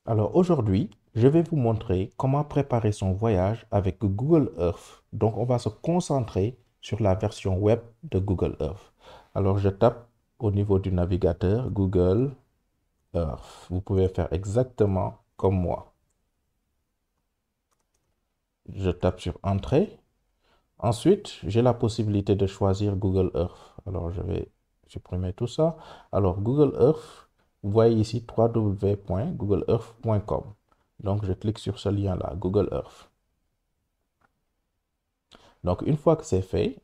Alors aujourd'hui, je vais vous montrer comment préparer son voyage avec Google Earth. Donc on va se concentrer sur la version web de Google Earth. Alors je tape au niveau du navigateur Google Earth. Vous pouvez faire exactement comme moi. Je tape sur Entrée. Ensuite, j'ai la possibilité de choisir Google Earth. Alors je vais supprimer tout ça. Alors Google Earth, vous voyez ici www.googleearth.com. Donc, je clique sur ce lien-là, Google Earth. Donc, une fois que c'est fait,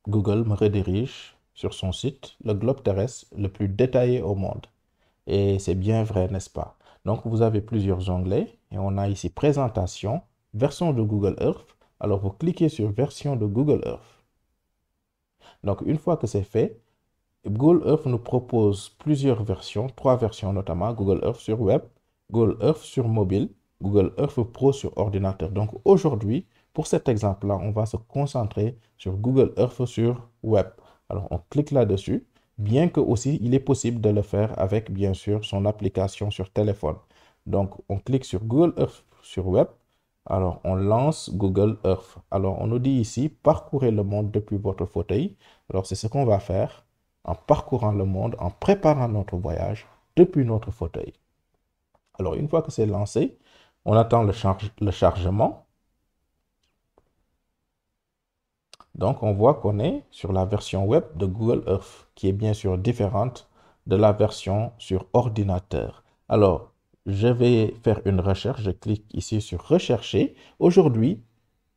Google me redirige sur son site, le globe terrestre le plus détaillé au monde. Et c'est bien vrai, n'est-ce pas? Donc, vous avez plusieurs onglets et on a ici Présentation, version de Google Earth. Alors, vous cliquez sur Version de Google Earth. Donc, une fois que c'est fait, Google Earth nous propose plusieurs versions, trois versions notamment, Google Earth sur web, Google Earth sur mobile, Google Earth Pro sur ordinateur. Donc aujourd'hui, pour cet exemple-là, on va se concentrer sur Google Earth sur web. Alors on clique là-dessus, bien que aussi il est possible de le faire avec bien sûr son application sur téléphone. Donc on clique sur Google Earth sur web. Alors on lance Google Earth. Alors on nous dit ici, parcourez le monde depuis votre fauteuil. Alors c'est ce qu'on va faire en parcourant le monde, en préparant notre voyage depuis notre fauteuil. Alors, une fois que c'est lancé, on attend le chargement. Donc, on voit qu'on est sur la version web de Google Earth, qui est bien sûr différente de la version sur ordinateur. Alors, je vais faire une recherche. Je clique ici sur Rechercher. Aujourd'hui,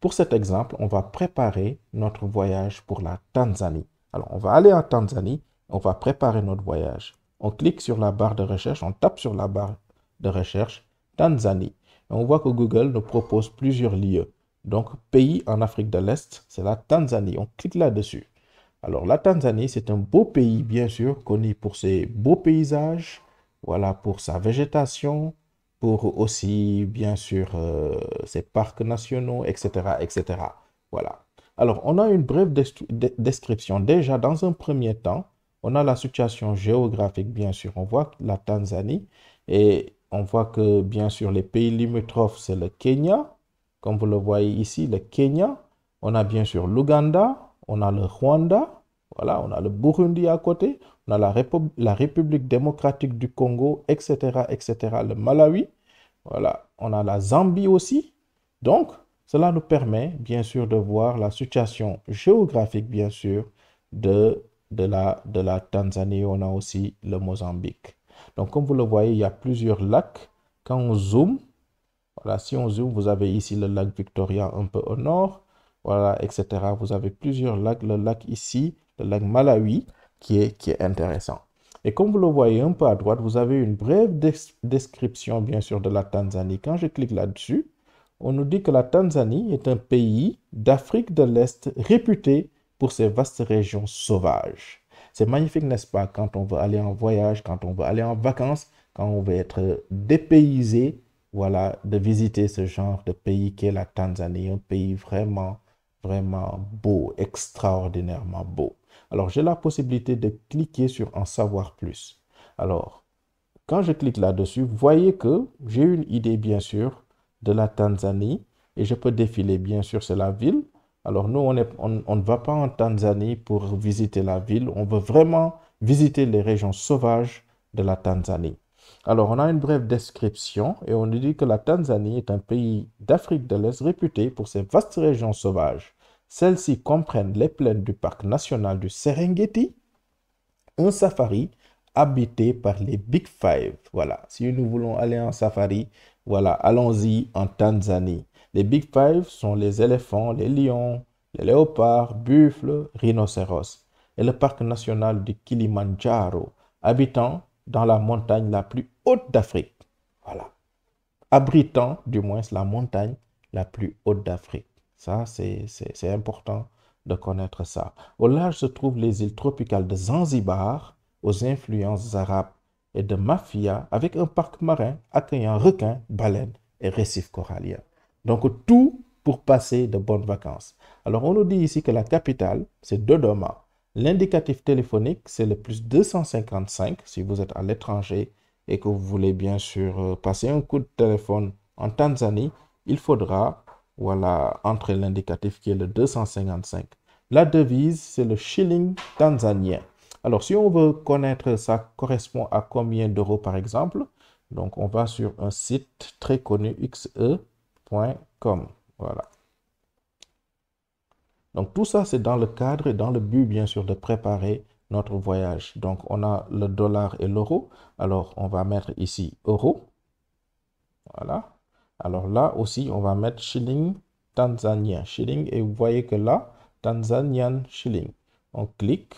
pour cet exemple, on va préparer notre voyage pour la Tanzanie. Alors, on va aller en Tanzanie, on va préparer notre voyage. On clique sur la barre de recherche, on tape sur la barre de recherche Tanzanie. Et on voit que Google nous propose plusieurs lieux. Donc, pays en Afrique de l'Est, c'est la Tanzanie. On clique là-dessus. Alors, la Tanzanie, c'est un beau pays, bien sûr, connu pour ses beaux paysages, voilà, pour sa végétation, pour aussi, bien sûr, ses parcs nationaux, etc., etc. Voilà. Alors, on a une brève description. Déjà, dans un premier temps, on a la situation géographique, bien sûr. On voit la Tanzanie et on voit que, bien sûr, les pays limitrophes, c'est le Kenya. Comme vous le voyez ici, le Kenya. On a bien sûr l'Ouganda, on a le Rwanda, voilà, on a le Burundi à côté, on a la République démocratique du Congo, etc., etc., le Malawi, voilà, on a la Zambie aussi. Donc, cela nous permet, bien sûr, de voir la situation géographique, bien sûr, de la Tanzanie. On a aussi le Mozambique. Donc, comme vous le voyez, il y a plusieurs lacs. Quand on zoome, voilà, si on zoome, vous avez ici le lac Victoria un peu au nord, voilà, etc. Vous avez plusieurs lacs. Le lac ici, le lac Malawi, qui est intéressant. Et comme vous le voyez un peu à droite, vous avez une brève description, bien sûr, de la Tanzanie. Quand je clique là-dessus, on nous dit que la Tanzanie est un pays d'Afrique de l'Est réputé pour ses vastes régions sauvages. C'est magnifique, n'est-ce pas, quand on veut aller en voyage, quand on veut aller en vacances, quand on veut être dépaysé, voilà, de visiter ce genre de pays qu'est la Tanzanie, un pays vraiment, vraiment beau, extraordinairement beau. Alors, j'ai la possibilité de cliquer sur en savoir plus. Alors, quand je clique là-dessus, vous voyez que j'ai une idée, bien sûr, de la Tanzanie et je peux défiler, bien sûr, c'est la ville. Alors, nous, on ne va pas en Tanzanie pour visiter la ville, on veut vraiment visiter les régions sauvages de la Tanzanie. Alors, on a une brève description et on nous dit que la Tanzanie est un pays d'Afrique de l'Est réputé pour ses vastes régions sauvages. Celles-ci comprennent les plaines du parc national du Serengeti, un safari habité par les Big Five. Voilà, si nous voulons aller en safari, voilà, allons-y en Tanzanie. Les Big Five sont les éléphants, les lions, les léopards, buffles, rhinocéros. Et le parc national du Kilimandjaro, habitant dans la montagne la plus haute d'Afrique. Voilà, abritant du moins la montagne la plus haute d'Afrique. Ça, c'est important de connaître ça. Au large se trouvent les îles tropicales de Zanzibar, aux influences arabes et de mafia, avec un parc marin accueillant requins, baleines et récifs coralliens. Donc tout pour passer de bonnes vacances. Alors on nous dit ici que la capitale, c'est Dodoma. L'indicatif téléphonique, c'est le plus 255 si vous êtes à l'étranger et que vous voulez bien sûr passer un coup de téléphone en Tanzanie, il faudra, voilà, entrer l'indicatif qui est le 255. La devise, c'est le shilling tanzanien. Alors, si on veut connaître ça correspond à combien d'euros par exemple, donc on va sur un site très connu, xe.com. Voilà. Donc tout ça, c'est dans le cadre et dans le but, bien sûr, de préparer notre voyage. Donc on a le dollar et l'euro. Alors on va mettre ici euro. Voilà. Alors là aussi, on va mettre shilling tanzanien. Shilling, et vous voyez que là, tanzanian shilling. On clique.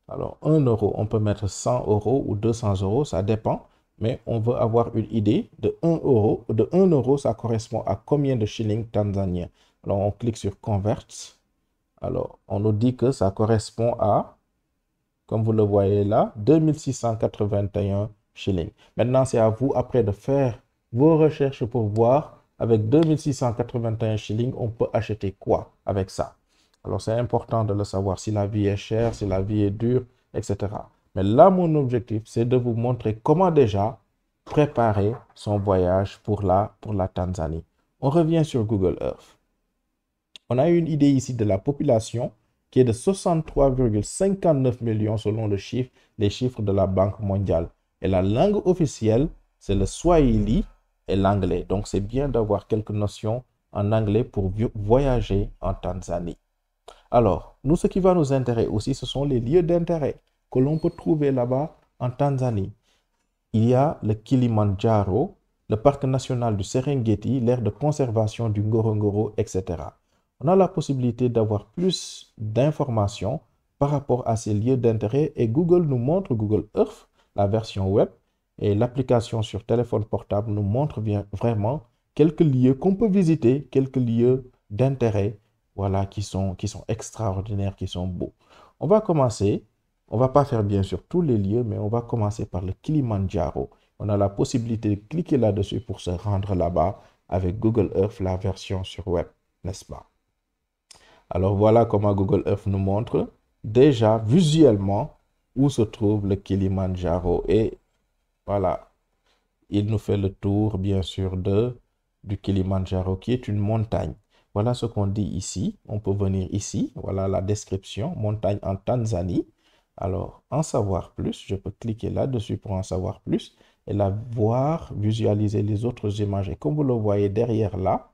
Alors 1 euro, on peut mettre 100 euros ou 200 euros, ça dépend. Mais on veut avoir une idée de 1 euro. De 1 euro, ça correspond à combien de shillings tanzaniens. Alors on clique sur Convert. Alors, on nous dit que ça correspond à, comme vous le voyez là, 2681 shillings. Maintenant, c'est à vous après de faire vos recherches pour voir avec 2681 shillings, on peut acheter quoi avec ça. Alors, c'est important de le savoir si la vie est chère, si la vie est dure, etc. Mais là, mon objectif, c'est de vous montrer comment déjà préparer son voyage pour la Tanzanie. On revient sur Google Earth. On a une idée ici de la population qui est de 63,59 millions selon les chiffres de la Banque mondiale. Et la langue officielle, c'est le Swahili et l'anglais. Donc, c'est bien d'avoir quelques notions en anglais pour voyager en Tanzanie. Alors, nous, ce qui va nous intéresser aussi, ce sont les lieux d'intérêt que l'on peut trouver là-bas en Tanzanie. Il y a le Kilimandjaro, le parc national du Serengeti, l'aire de conservation du Ngorongoro, etc. On a la possibilité d'avoir plus d'informations par rapport à ces lieux d'intérêt et Google nous montre, Google Earth, la version web et l'application sur téléphone portable nous montre bien, vraiment quelques lieux qu'on peut visiter, quelques lieux d'intérêt, voilà, qui sont extraordinaires, qui sont beaux. On va commencer. On ne va pas faire bien sûr tous les lieux, mais on va commencer par le Kilimandjaro. On a la possibilité de cliquer là-dessus pour se rendre là-bas avec Google Earth, la version sur web, n'est-ce pas? Alors voilà comment Google Earth nous montre déjà visuellement où se trouve le Kilimandjaro. Et voilà, il nous fait le tour bien sûr du Kilimandjaro qui est une montagne. Voilà ce qu'on dit ici. On peut venir ici. Voilà la description. Montagne en Tanzanie. Alors, en savoir plus, je peux cliquer là-dessus pour en savoir plus et la voir, visualiser les autres images. Et comme vous le voyez derrière là,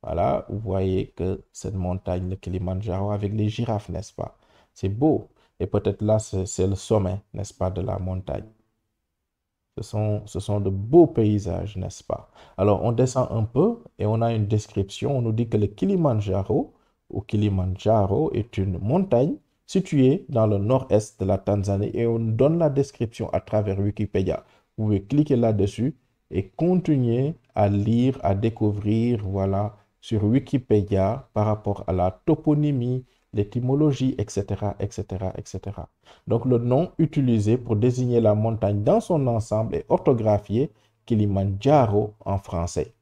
voilà, vous voyez que cette montagne, le Kilimandjaro, avec les girafes, n'est-ce pas? C'est beau. Et peut-être là, c'est le sommet, n'est-ce pas, de la montagne. Ce sont de beaux paysages, n'est-ce pas? Alors, on descend un peu et on a une description. On nous dit que le Kilimandjaro, ou Kilimandjaro, est une montagne située dans le nord-est de la Tanzanie et on donne la description à travers Wikipédia. Vous pouvez cliquer là-dessus et continuer à lire, à découvrir, voilà, sur Wikipédia par rapport à la toponymie, l'étymologie, etc., etc., etc. Donc, le nom utilisé pour désigner la montagne dans son ensemble est orthographié Kilimandjaro en français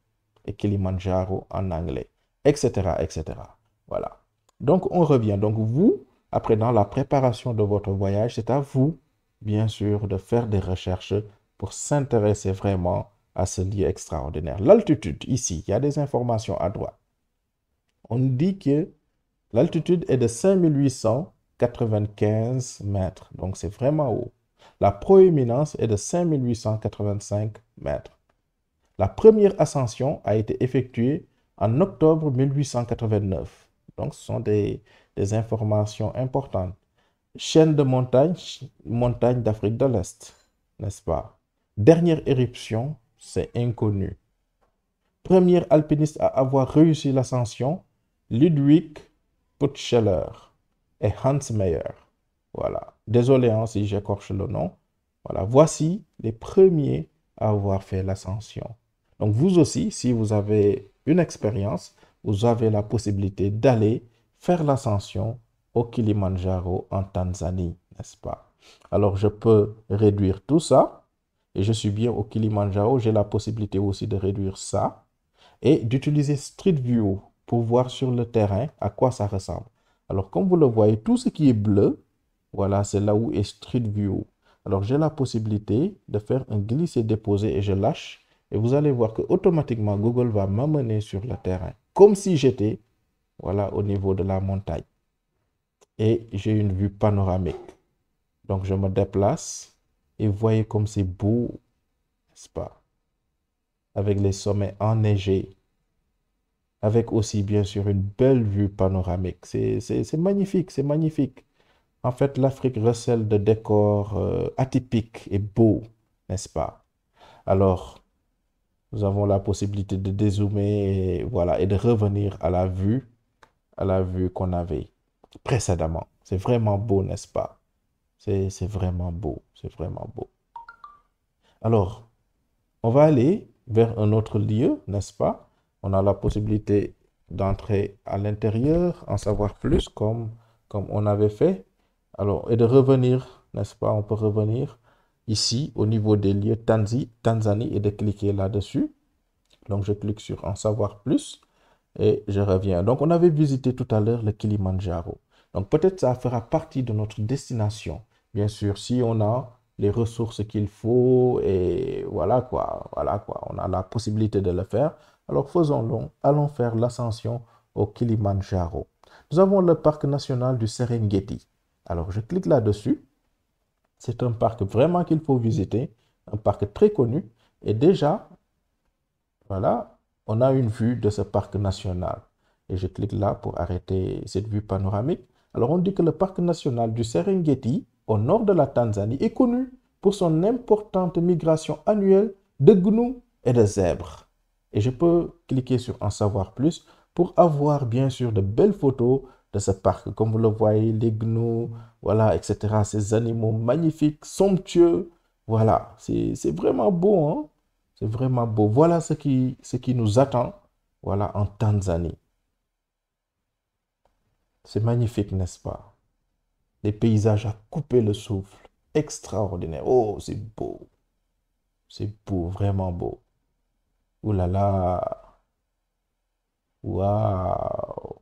et Kilimandjaro en anglais, etc., etc. Voilà. Donc, on revient. Donc, vous, après, dans la préparation de votre voyage, c'est à vous, bien sûr, de faire des recherches pour s'intéresser vraiment à ce lieu extraordinaire. L'altitude, ici, il y a des informations à droite. On dit que l'altitude est de 5895 mètres, donc c'est vraiment haut. La proéminence est de 5885 mètres. La première ascension a été effectuée en octobre 1889. Donc, ce sont des informations importantes. Chaîne de montagnes, montagne d'Afrique de l'Est, n'est-ce pas? Dernière éruption, c'est inconnu. Premier alpiniste à avoir réussi l'ascension, Ludwig Putscheller et Hans Meyer. Voilà. Désolé si j'écorche le nom. Voilà. Voici les premiers à avoir fait l'ascension. Donc vous aussi, si vous avez une expérience, vous avez la possibilité d'aller faire l'ascension au Kilimandjaro en Tanzanie, n'est-ce pas? Alors je peux réduire tout ça et je suis bien au Kilimandjaro. J'ai la possibilité aussi de réduire ça et d'utiliser Street View pour voir sur le terrain à quoi ça ressemble. Alors, comme vous le voyez, tout ce qui est bleu, voilà, c'est là où est Street View. Alors, j'ai la possibilité de faire un glisser-déposer et je lâche. Et vous allez voir que automatiquement, Google va m'amener sur le terrain, comme si j'étais, voilà, au niveau de la montagne. Et j'ai une vue panoramique. Donc, je me déplace et vous voyez comme c'est beau, n'est-ce pas? Avec les sommets enneigés, avec aussi, bien sûr, une belle vue panoramique. C'est magnifique, c'est magnifique. En fait, l'Afrique recèle de décors atypiques et beaux, n'est-ce pas? Alors, nous avons la possibilité de dézoomer et, voilà, et de revenir à la vue qu'on avait précédemment. C'est vraiment beau, n'est-ce pas? C'est vraiment beau, c'est vraiment beau. Alors, on va aller vers un autre lieu, n'est-ce pas? On a la possibilité d'entrer à l'intérieur, en savoir plus comme on avait fait. Alors, et de revenir, n'est-ce pas? On peut revenir ici au niveau des lieux Tanzanie et de cliquer là-dessus. Donc, je clique sur en savoir plus et je reviens. Donc, on avait visité tout à l'heure le Kilimandjaro. Donc, peut-être ça fera partie de notre destination. Bien sûr, si on a les ressources qu'il faut et voilà quoi, on a la possibilité de le faire. Alors, faisons-le. Allons faire l'ascension au Kilimandjaro. Nous avons le parc national du Serengeti. Alors, je clique là-dessus. C'est un parc vraiment qu'il faut visiter, un parc très connu. Et déjà, voilà, on a une vue de ce parc national. Et je clique là pour arrêter cette vue panoramique. Alors, on dit que le parc national du Serengeti, au nord de la Tanzanie, est connu pour son importante migration annuelle de gnous et de zèbres. Et je peux cliquer sur en savoir plus pour avoir bien sûr de belles photos de ce parc. Comme vous le voyez, les gnous, voilà, etc. Ces animaux magnifiques, somptueux. Voilà, c'est vraiment beau, hein? C'est vraiment beau. Voilà ce qui nous attend, voilà, en Tanzanie. C'est magnifique, n'est-ce pas? Des paysages à couper le souffle. Extraordinaire. Oh, c'est beau. C'est beau, vraiment beau. Ouh là là. Waouh.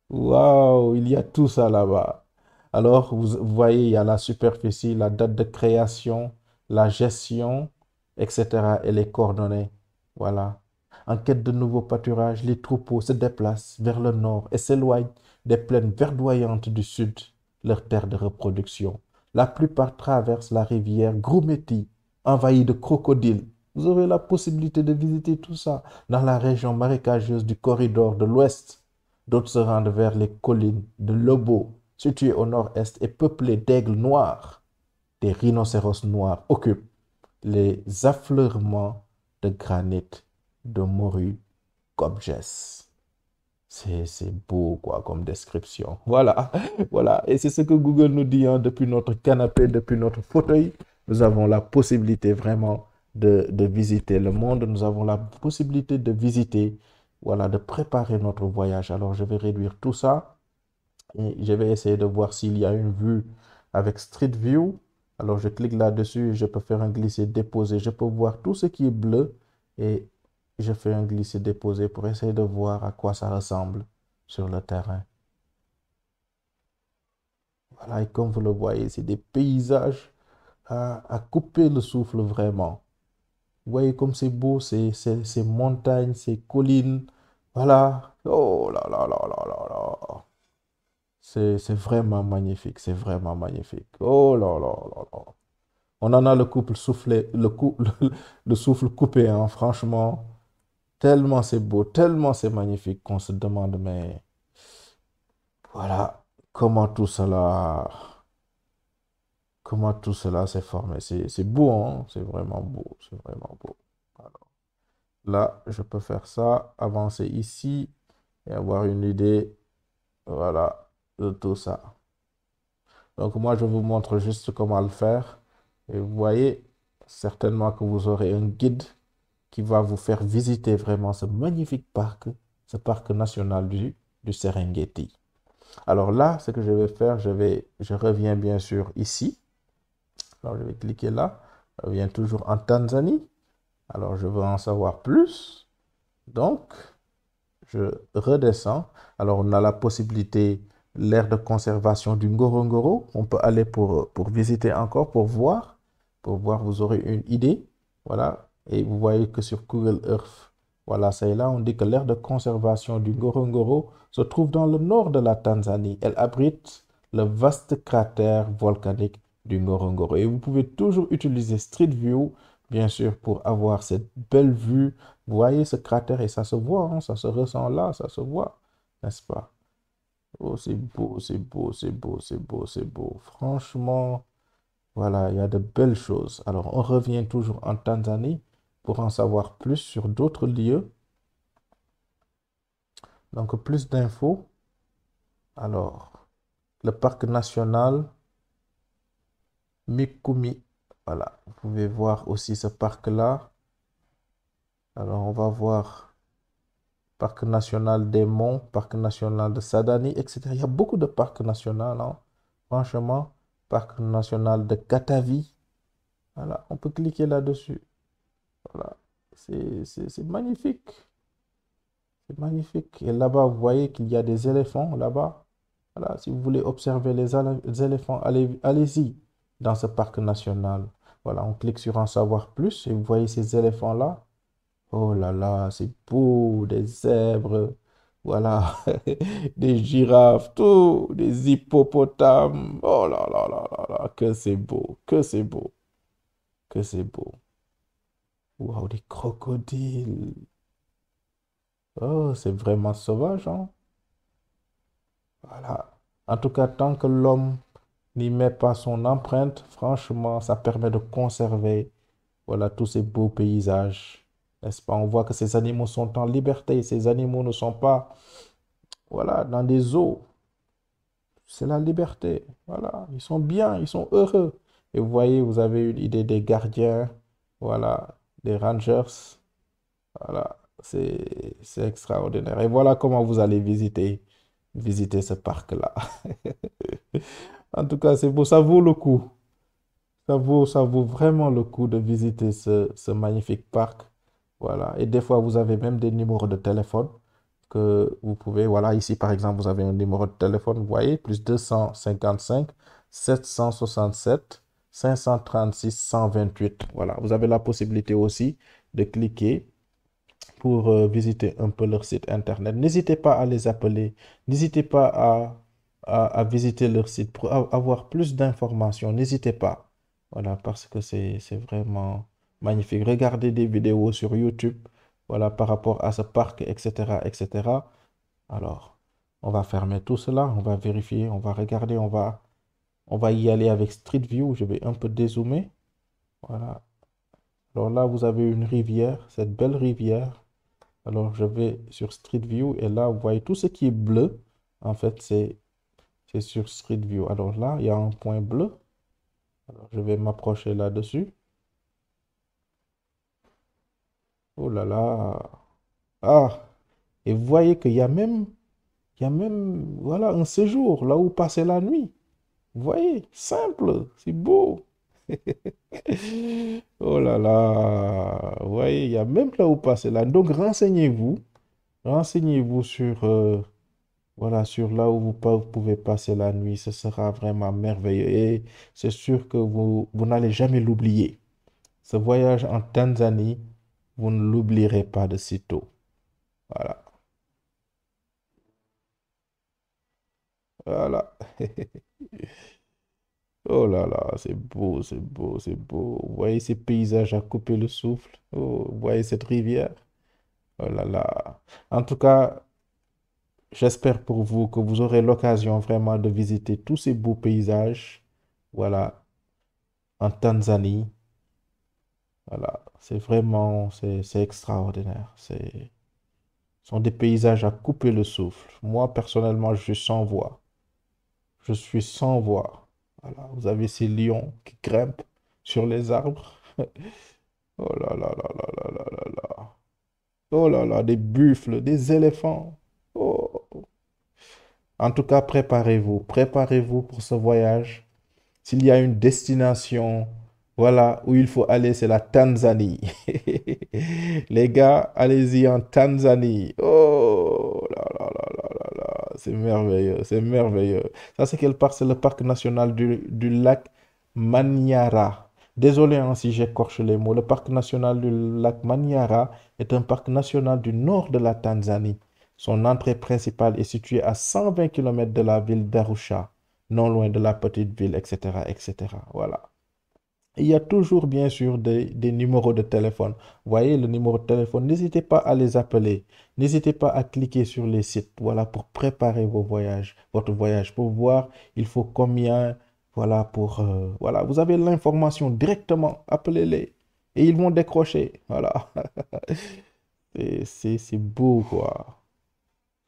Waouh, il y a tout ça là-bas. Alors, vous voyez, il y a la superficie, la date de création, la gestion, etc. et les coordonnées. Voilà. En quête de nouveaux pâturages, les troupeaux se déplacent vers le nord et s'éloignent des plaines verdoyantes du sud, leur terre de reproduction. La plupart traversent la rivière Grumeti, envahie de crocodiles. Vous aurez la possibilité de visiter tout ça dans la région marécageuse du corridor de l'Ouest. D'autres se rendent vers les collines de Lobo, situées au nord-est et peuplées d'aigles noirs. Des rhinocéros noirs occupent les affleurements de granit de Moru Kobjes. C'est beau, quoi, comme description. Voilà, voilà. Et c'est ce que Google nous dit, hein, depuis notre canapé, depuis notre fauteuil. Nous avons la possibilité vraiment de visiter le monde. Nous avons la possibilité de visiter, voilà, de préparer notre voyage. Alors, je vais réduire tout ça et je vais essayer de voir s'il y a une vue avec Street View. Alors, je clique là-dessus et je peux faire un glisser-déposer. Je peux voir tout ce qui est bleu et je fais un glisser-déposer pour essayer de voir à quoi ça ressemble sur le terrain. Voilà, et comme vous le voyez, c'est des paysages à couper le souffle vraiment. Vous voyez comme c'est beau, ces montagnes, ces collines. Voilà. Oh là là là là là là. C'est vraiment magnifique, c'est vraiment magnifique. Oh là là là là. On en a le couple soufflé, le souffle coupé, hein, franchement. Tellement c'est beau, tellement c'est magnifique qu'on se demande, mais voilà, comment tout cela, comment tout cela s'est formé. C'est beau, hein? C'est vraiment beau, c'est vraiment beau. Alors, là, je peux faire ça, avancer ici et avoir une idée, voilà, de tout ça. Donc, moi, je vous montre juste comment le faire. Et vous voyez, certainement que vous aurez un guide qui va vous faire visiter vraiment ce parc national du Serengeti. Alors là, ce que je vais faire, je reviens bien sûr ici. Alors, je vais cliquer là. Je reviens toujours en Tanzanie. Alors, je veux en savoir plus. Donc, je redescends. Alors, on a la possibilité l'aire de conservation du Ngorongoro. On peut aller pour visiter encore, pour voir, vous aurez une idée. Voilà. Et vous voyez que sur Google Earth, voilà, c'est là, on dit que l'aire de conservation du Ngorongoro se trouve dans le nord de la Tanzanie. Elle abrite le vaste cratère volcanique du Ngorongoro. Et vous pouvez toujours utiliser Street View, bien sûr, pour avoir cette belle vue. Vous voyez ce cratère et ça se voit, hein, ça se ressent là, ça se voit, n'est-ce pas? Oh, c'est beau, c'est beau, c'est beau, c'est beau, c'est beau. Franchement, voilà, il y a de belles choses. Alors, on revient toujours en Tanzanie pour en savoir plus sur d'autres lieux. Donc, plus d'infos. Alors, le parc national Mikumi. Voilà, vous pouvez voir aussi ce parc-là. Alors, on va voir parc national des Monts, parc national de Sadani, etc. Il y a beaucoup de parcs nationaux, hein. Franchement, parc national de Katavi. Voilà, on peut cliquer là-dessus. Voilà, c'est magnifique. C'est magnifique. Et là-bas, vous voyez qu'il y a des éléphants là-bas. Voilà, si vous voulez observer les éléphants, allez-y dans ce parc national. Voilà, on clique sur en savoir plus et vous voyez ces éléphants-là. Oh là là, c'est beau, des zèbres, voilà, des girafes, tout, des hippopotames. Oh là là là là là, que c'est beau, que c'est beau, que c'est beau. Wow, des crocodiles. Oh, c'est vraiment sauvage, hein? Voilà. En tout cas, tant que l'homme n'y met pas son empreinte, franchement, ça permet de conserver, voilà, tous ces beaux paysages. N'est-ce pas? On voit que ces animaux sont en liberté. Ces animaux ne sont pas, voilà, dans des zoos. C'est la liberté. Voilà. Ils sont bien, ils sont heureux. Et vous voyez, vous avez une idée des gardiens, voilà, des rangers. Voilà. C'est extraordinaire. Et voilà comment vous allez visiter ce parc-là. En tout cas, c'est beau, ça vaut le coup. Ça vaut vraiment le coup de visiter ce magnifique parc. Voilà. Et des fois, vous avez même des numéros de téléphone que vous pouvez. Voilà, ici, par exemple, vous avez un numéro de téléphone, vous voyez, plus 255 767 536 128. Voilà, vous avez la possibilité aussi de cliquer pour visiter un peu leur site internet. N'hésitez pas à les appeler, n'hésitez pas à visiter leur site pour avoir plus d'informations. N'hésitez pas. Voilà, parce que c'est vraiment magnifique. Regardez des vidéos sur YouTube, voilà, par rapport à ce parc, etc., etc. Alors, on va fermer tout cela, on va vérifier, on va regarder, on va y aller avec Street View. Je vais un peu dézoomer. Voilà. Alors là, vous avez une rivière, cette belle rivière. Alors, je vais sur Street View et là, vous voyez tout ce qui est bleu. En fait, c'est sur Street View. Alors là, il y a un point bleu. Alors, je vais m'approcher là-dessus. Oh là là. Ah, et vous voyez il y a même, voilà, un séjour là où passer la nuit. Vous voyez, simple, c'est beau. Oh là là. Vous voyez, il y a même là où passer la nuit. Donc, renseignez-vous sur, voilà, sur là où vous pouvez passer la nuit. Ce sera vraiment merveilleux. Et c'est sûr que vous n'allez jamais l'oublier. Ce voyage en Tanzanie, vous ne l'oublierez pas de sitôt. Voilà. Voilà. Oh là là, c'est beau, c'est beau, c'est beau. Vous voyez ces paysages à couper le souffle. Oh, vous voyez cette rivière. Oh là là. En tout cas, j'espère pour vous que vous aurez l'occasion vraiment de visiter tous ces beaux paysages. Voilà, en Tanzanie. Voilà, c'est vraiment, c'est extraordinaire. Ce sont des paysages à couper le souffle. Moi, personnellement, je suis sans voix. Je suis sans voix. Voilà, vous avez ces lions qui grimpent sur les arbres. Oh là là là là là là là là. Oh là là, des buffles, des éléphants. Oh. En tout cas, préparez-vous. Préparez-vous pour ce voyage. S'il y a une destination, voilà, où il faut aller, c'est la Tanzanie. Les gars, allez-y en Tanzanie. Oh là là là là là là. C'est merveilleux, c'est merveilleux. Ça, c'est quel parc? C'est le parc national du lac Manyara. Désolé hein, si j'écorche les mots. Le parc national du lac Manyara est un parc national du nord de la Tanzanie. Son entrée principale est située à 120 km de la ville d'Arusha, non loin de la petite ville, etc., etc. Voilà. Il y a toujours, bien sûr, des numéros de téléphone. Voyez le numéro de téléphone, n'hésitez pas à les appeler. N'hésitez pas à cliquer sur les sites, voilà, pour préparer vos voyages, votre voyage, pour voir il faut combien, voilà, voilà, vous avez l'information directement, appelez-les et ils vont décrocher, voilà. C'est beau, quoi.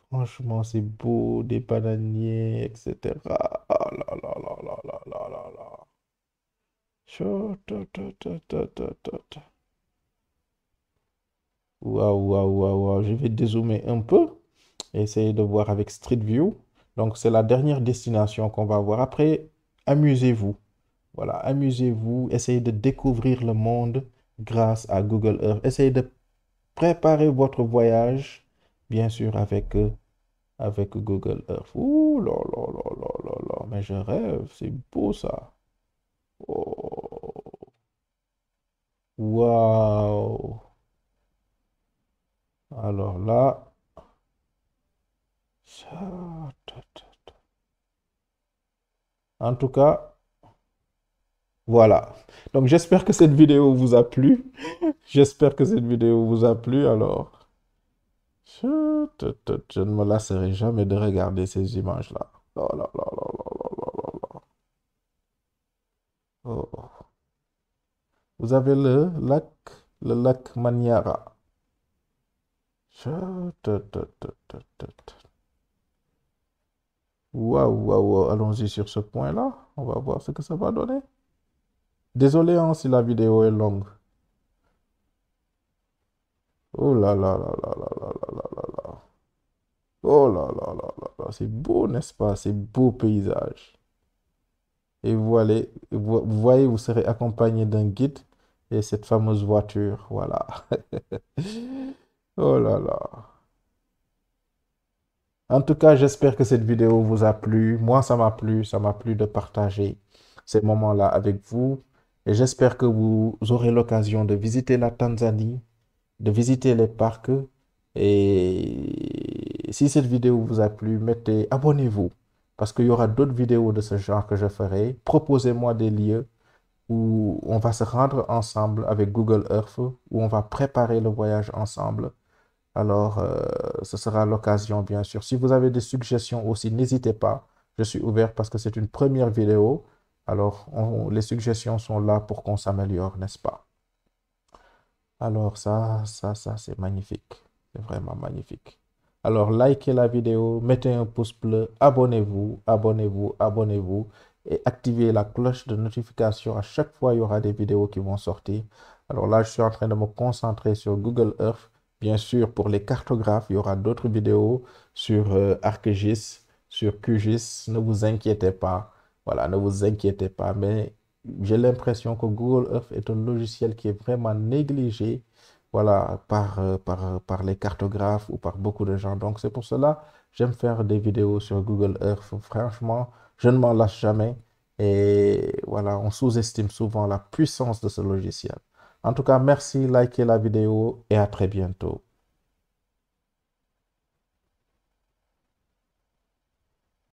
Franchement, c'est beau, des bananiers, etc. Ah là là là là là là là là. Chut, tut, tut, tut, tut, tut, tut. Waouh, waouh, waouh, waouh. Je vais dézoomer un peu et essayer de voir avec Street View. Donc, c'est la dernière destination qu'on va voir. Après, amusez-vous. Voilà, amusez-vous. Essayez de découvrir le monde grâce à Google Earth. Essayez de préparer votre voyage, bien sûr, avec Google Earth. Ouh là là là là là là. Mais je rêve, c'est beau ça. Oh, waouh. Alors là, en tout cas, voilà. Donc j'espère que cette vidéo vous a plu. J'espère que cette vidéo vous a plu. Alors, je ne me lasserai jamais de regarder ces images-là. Oh là là là là là là là là. Oh. Vous avez le lac Manyara. Waouh, waouh, waouh. Allons-y sur ce point-là. On va voir ce que ça va donner. Désolé hein, si la vidéo est longue. Oh là là là là là là là là là là. Oh là là là là là. C'est beau, n'est-ce pas? C'est beau paysage. Et voilà, vous voyez, vous serez accompagné d'un guide et cette fameuse voiture. Voilà. Oh là là. En tout cas, j'espère que cette vidéo vous a plu. Moi, ça m'a plu de partager ces moments-là avec vous. Et j'espère que vous aurez l'occasion de visiter la Tanzanie, de visiter les parcs. Et si cette vidéo vous a plu, abonnez-vous. Parce qu'il y aura d'autres vidéos de ce genre que je ferai. Proposez-moi des lieux où on va se rendre ensemble avec Google Earth, où on va préparer le voyage ensemble. Alors, ce sera l'occasion, bien sûr. Si vous avez des suggestions aussi, n'hésitez pas. Je suis ouvert parce que c'est une première vidéo. Alors, les suggestions sont là pour qu'on s'améliore, n'est-ce pas? Alors, ça, c'est magnifique. C'est vraiment magnifique. Alors, likez la vidéo, mettez un pouce bleu, abonnez-vous, abonnez-vous, abonnez-vous et activez la cloche de notification. À chaque fois, il y aura des vidéos qui vont sortir. Alors là, je suis en train de me concentrer sur Google Earth. Bien sûr, pour les cartographes, il y aura d'autres vidéos sur ArcGIS, sur QGIS. Ne vous inquiétez pas. Voilà, ne vous inquiétez pas. Mais j'ai l'impression que Google Earth est un logiciel qui est vraiment négligé, voilà, par les cartographes ou par beaucoup de gens. Donc, c'est pour cela que j'aime faire des vidéos sur Google Earth. Franchement, je ne m'en lâche jamais. Et voilà, on sous-estime souvent la puissance de ce logiciel. En tout cas, merci, likez la vidéo et à très bientôt.